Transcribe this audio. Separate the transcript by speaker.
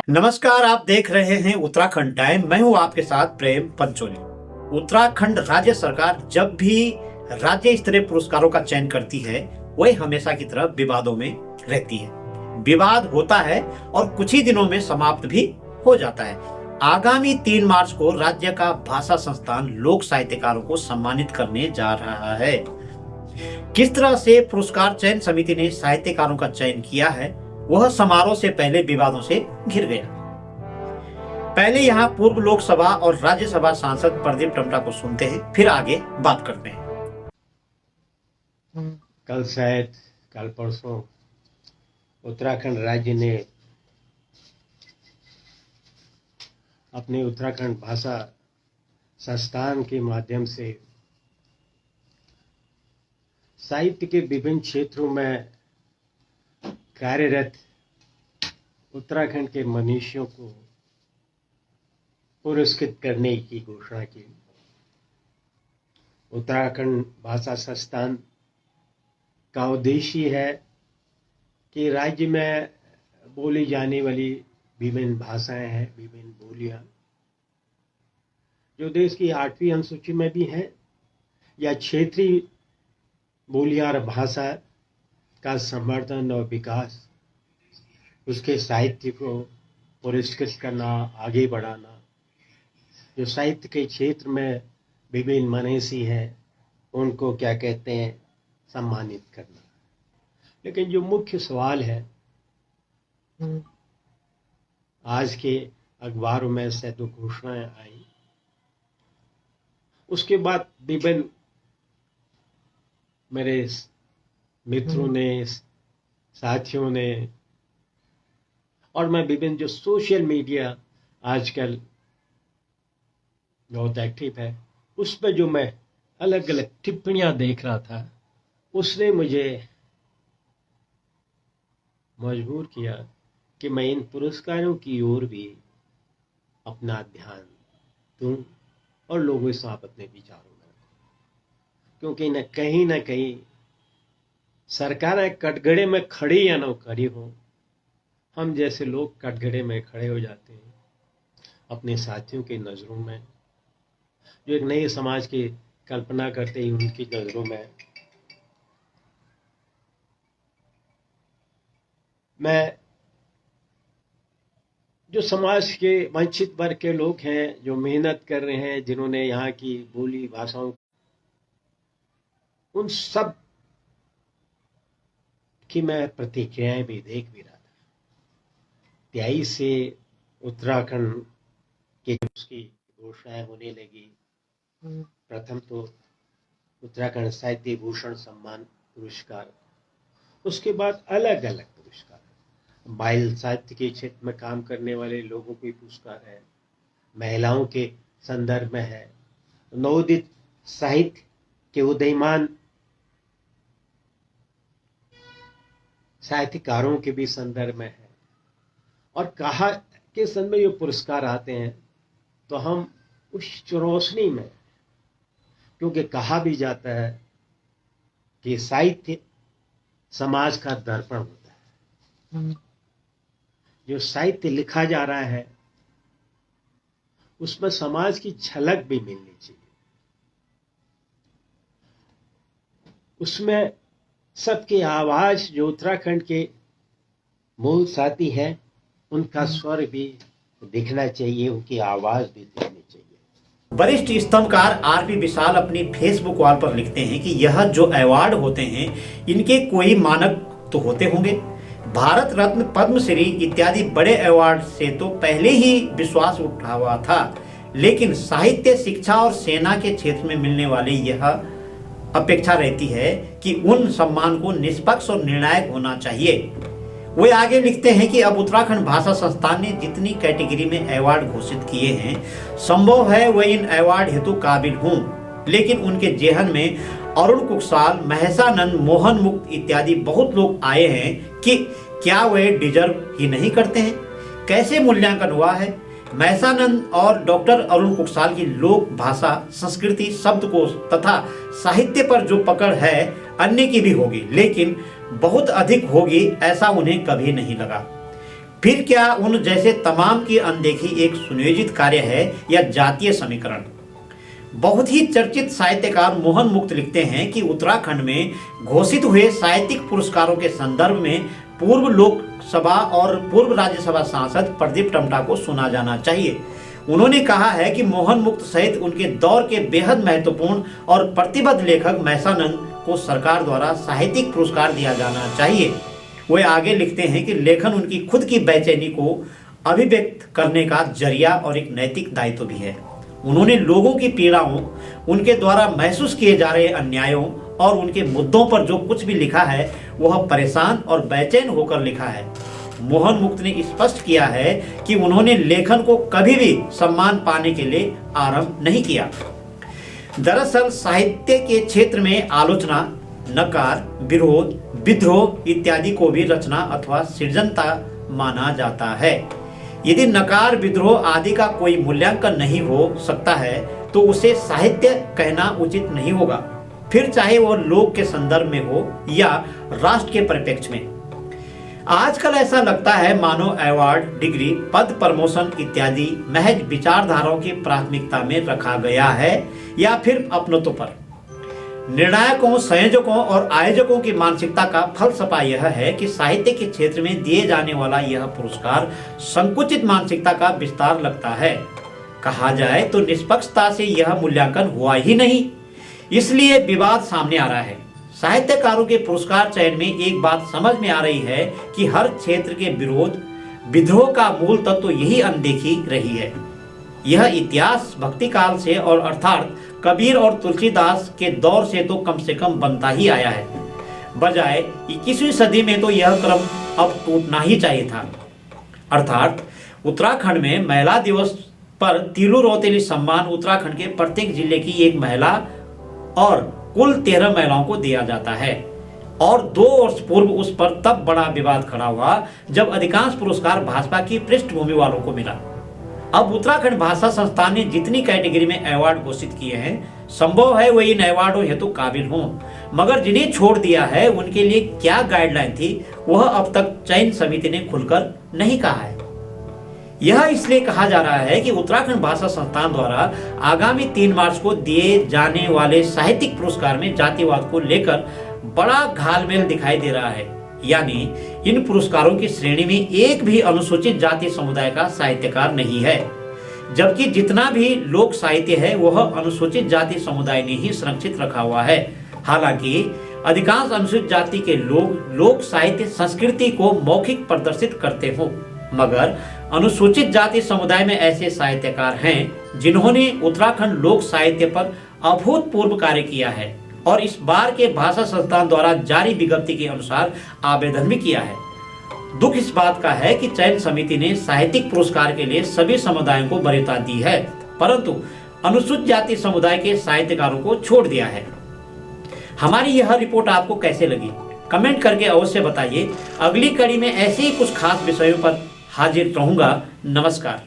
Speaker 1: नमस्कार, आप देख रहे हैं उत्तराखंड टाइम। मैं हूं आपके साथ प्रेम पंचोली। उत्तराखंड राज्य सरकार जब भी राज्य स्तरीय पुरस्कारों का चयन करती है, वह हमेशा की तरह विवादों में रहती है। विवाद होता है और कुछ ही दिनों में समाप्त भी हो जाता है। आगामी 3 मार्च को राज्य का भाषा संस्थान लोक साहित्यकारों को सम्मानित करने जा रहा है। किस तरह से पुरस्कार चयन समिति ने साहित्यकारों का चयन किया है, वह समारोह से पहले विवादों से घिर गया। पहले यहाँ पूर्व लोकसभा और राज्यसभा सांसद प्रदीप टमटा को सुनते हैं, फिर आगे बात करते हैं।
Speaker 2: कल परसों उत्तराखंड राज्य ने अपने उत्तराखंड भाषा संस्थान के माध्यम से साहित्य के विभिन्न क्षेत्रों में कार्यरत उत्तराखंड के मनीषियों को पुरस्कृत करने की घोषणा की। उत्तराखंड भाषा संस्थान का उद्देश्य है कि राज्य में बोली जाने वाली विभिन्न भाषाएं हैं, विभिन्न बोलियां जो देश की 8वीं अनुसूची में भी हैं, या क्षेत्रीय बोलियां और भाषा का संवर्धन और विकास, उसके साहित्य को पुरस्कृत करना, आगे बढ़ाना, जो साहित्य के क्षेत्र में विभिन्न मनीषी हैं उनको क्या कहते हैं, सम्मानित करना। लेकिन जो मुख्य सवाल है, आज के अखबारों में से तो घोषणाएं आई, उसके बाद विभिन्न मेरे मित्रों ने, साथियों ने, और मैं विभिन्न जो सोशल मीडिया आजकल बहुत एक्टिव है, उस पर जो मैं अलग अलग टिप्पणियां देख रहा था, उसने मुझे मजबूर किया कि मैं इन पुरस्कारों की ओर भी अपना ध्यान दूं और लोगों के साथ अपने विचारों में रखूं, क्योंकि न कहीं सरकारें कटघरे में खड़ी या न खड़ी हो, हम जैसे लोग कटघरे में खड़े हो जाते हैं अपने साथियों की नज़रों में, जो एक नए समाज की कल्पना करते हैं, उनकी नज़रों में। मैं जो समाज के वंचित वर्ग के लोग हैं, जो मेहनत कर रहे हैं, जिन्होंने यहाँ की बोली भाषाओं, उन सब की मैं प्रतिक्रियाएं भी देख भी रहा था। 23 से उत्तराखंड के उसकी घोषणाएं होने लगी। प्रथम तो उत्तराखंड साहित्य भूषण सम्मान पुरस्कार, उसके बाद अलग अलग पुरस्कार, बाल साहित्य के क्षेत्र में काम करने वाले लोगों को पुरस्कार है, महिलाओं के संदर्भ में है, नवोदित साहित्य के उदयमान साहित्यकारों के भी संदर्भ में है। और कहा के संदर्भ में ये पुरस्कार आते हैं तो हम उस रोशनी में, क्योंकि कहा भी जाता है कि साहित्य समाज का दर्पण होता है। जो साहित्य लिखा जा रहा है उसमें समाज की झलक भी मिलनी चाहिए, उसमें सबकी आवाज, जो उत्तराखंड के मूल साथी हैं उनका स्वर भी दिखना चाहिए, उनकी आवाज भी दिखनी चाहिए।
Speaker 1: वरिष्ठ स्तंभकार आरपी विशाल अपनी फेसबुक वॉल पर लिखते हैं कि यह जो अवार्ड होते हैं, इनके कोई मानक तो होते होंगे। भारत रत्न, पद्मश्री इत्यादि बड़े अवार्ड से तो पहले ही विश्वास उठा हुआ था, लेकिन साहित्य, शिक्षा और सेना के क्षेत्र में मिलने वाले यह अपेक्षा रहती है कि उन सम्मान को निष्पक्ष और निर्णायक होना चाहिए। वे आगे लिखते हैं कि अब उत्तराखंड भाषा संस्थान ने जितनी कैटेगरी में अवार्ड घोषित किए हैं, संभव है वे इन अवार्ड हेतु काबिल हों, लेकिन उनके जेहन में अरुण कुकसाल, महेशानंद, मोहन मुक्त इत्यादि बहुत लोग आए हैं कि क्या वे डिजर्व ही नहीं करते हैं। कैसे मूल्यांकन हुआ है? महेशानंद और डॉक्टर अरुण कुकसाल की लोक भाषा, संस्कृति, शब्दकोश तथा साहित्य पर जो पकड़ है अन्य की भी होगी, लेकिन बहुत अधिक होगी ऐसा उन्हें कभी नहीं लगा। फिर क्या उन जैसे तमाम की अनदेखी एक सुनियोजित कार्य है या जातीय समीकरण? बहुत ही चर्चित साहित्यकार मोहन मुक्त लिखते हैं कि उत्तराखंड में घोषित हुए साहित्यिक पुरस्कारों के संदर्भ में पूर्व लोकसभा और पूर्व राज्यसभा सांसद प्रदीप टमटा को सुना जाना चाहिए। उन्होंने कहा है कि मोहन मुक्त सहित उनके दौर के बेहद महत्वपूर्ण और प्रतिबद्ध लेखक मैसानंद को सरकार द्वारा साहित्यिक पुरस्कार दिया जाना चाहिए। वे आगे लिखते हैं कि लेखन उनकी खुद की बेचैनी को अभिव्यक्त करने का जरिया और एक नैतिक दायित्व भी है। उन्होंने लोगों की पीड़ाओं, उनके द्वारा महसूस किए जा रहे अन्यायों और उनके मुद्दों पर जो कुछ भी लिखा है वह परेशान और बेचैन होकर लिखा है। मोहन मुक्त ने स्पष्ट किया है कि उन्होंने लेखन को कभी भी सम्मान पाने के लिए आरंभ नहीं किया। दरअसल साहित्य के क्षेत्र में आलोचना, नकार, विरोध, विद्रोह इत्यादि को भी रचना अथवा सृजनता माना जाता है। यदि नकार, विद्रोह आदि का कोई मूल्यांकन नहीं हो सकता है तो उसे साहित्य कहना उचित नहीं होगा, फिर चाहे वह लोक के संदर्भ में हो या राष्ट्र के परिप्रेक्ष्य में। आजकल ऐसा लगता है मानो अवार्ड, डिग्री, पद, प्रमोशन इत्यादि महज विचारधाराओं की प्राथमिकता में रखा गया है या फिर अपनों पर। निर्णायकों, संयोजकों और आयोजकों की मानसिकता का फलसफा यह है कि साहित्य के क्षेत्र में दिए जाने वाला यह पुरस्कार संकुचित मानसिकता का विस्तार लगता है। कहा जाए तो निष्पक्षता से यह मूल्यांकन हुआ ही नहीं, इसलिए विवाद सामने आ रहा है। साहित्यकारों के पुरस्कार चयन में एक बात समझ में आ रही है कि हर क्षेत्र के विरोध, विद्रोह का मूल तत्व तो यही अनदेखी रही है। यह इतिहास भक्ति काल से और अर्थात कबीर और तुलसीदास के दौर से तो कम से कम बनता ही आया है। बजाय 21वीं सदी में तो यह क्रम अब टूटना ही चाहिए था। अर्थात उत्तराखंड में महिला दिवस पर तिलु रौतेली सम्मान उत्तराखंड के प्रत्येक जिले की एक महिला और कुल 13 महिलाओं को दिया जाता है। और 2 वर्ष पूर्व उस पर तब बड़ा विवाद खड़ा हुआ जब अधिकांश पुरस्कार भाजपा की पृष्ठभूमि वालों को मिला। अब उत्तराखंड भाषा संस्थान ने जितनी कैटेगरी में अवार्ड घोषित किए हैं, संभव है वही इन अवार्डों हेतु काबिल हों, मगर जिन्हें छोड़ दिया है उनके लिए क्या गाइडलाइन थी वह अब तक चयन समिति ने खुलकर नहीं कहा है। यह इसलिए कहा जा रहा है कि उत्तराखंड भाषा संस्थान द्वारा आगामी 3 मार्च को दिए जाने वाले साहित्यिक पुरस्कार में जातिवाद को लेकर बड़ा घालमेल दिखाई दे रहा है। यानी इन पुरस्कारों की श्रेणी में एक भी अनुसूचित जाति समुदाय का साहित्यकार नहीं है, जबकि जितना भी लोक साहित्य है वह अनुसूचित जाति समुदाय ने ही संरक्षित रखा हुआ है। हालांकि अधिकांश अनुसूचित जाति के लोग लोक साहित्य संस्कृति को मौखिक प्रदर्शित करते हो, मगर अनुसूचित जाति समुदाय में ऐसे साहित्यकार हैं जिन्होंने उत्तराखंड लोक साहित्य पर अभूतपूर्व कार्य किया है और इस बार के भाषा संस्थान द्वारा जारी विज्ञप्ति के अनुसार आवेदन भी किया है। दुख इस बात का है कि चयन समिति ने साहित्यिक पुरस्कार के लिए सभी समुदायों को वरीयता दी है, परंतु अनुसूचित जाति समुदाय के साहित्यकारों को छोड़ दिया है। हमारी यह रिपोर्ट आपको कैसे लगी? कमेंट करके अवश्य बताइए। अगली कड़ी में ऐसे ही कुछ खास विषयों पर हाजिर रहूंगा। नमस्कार।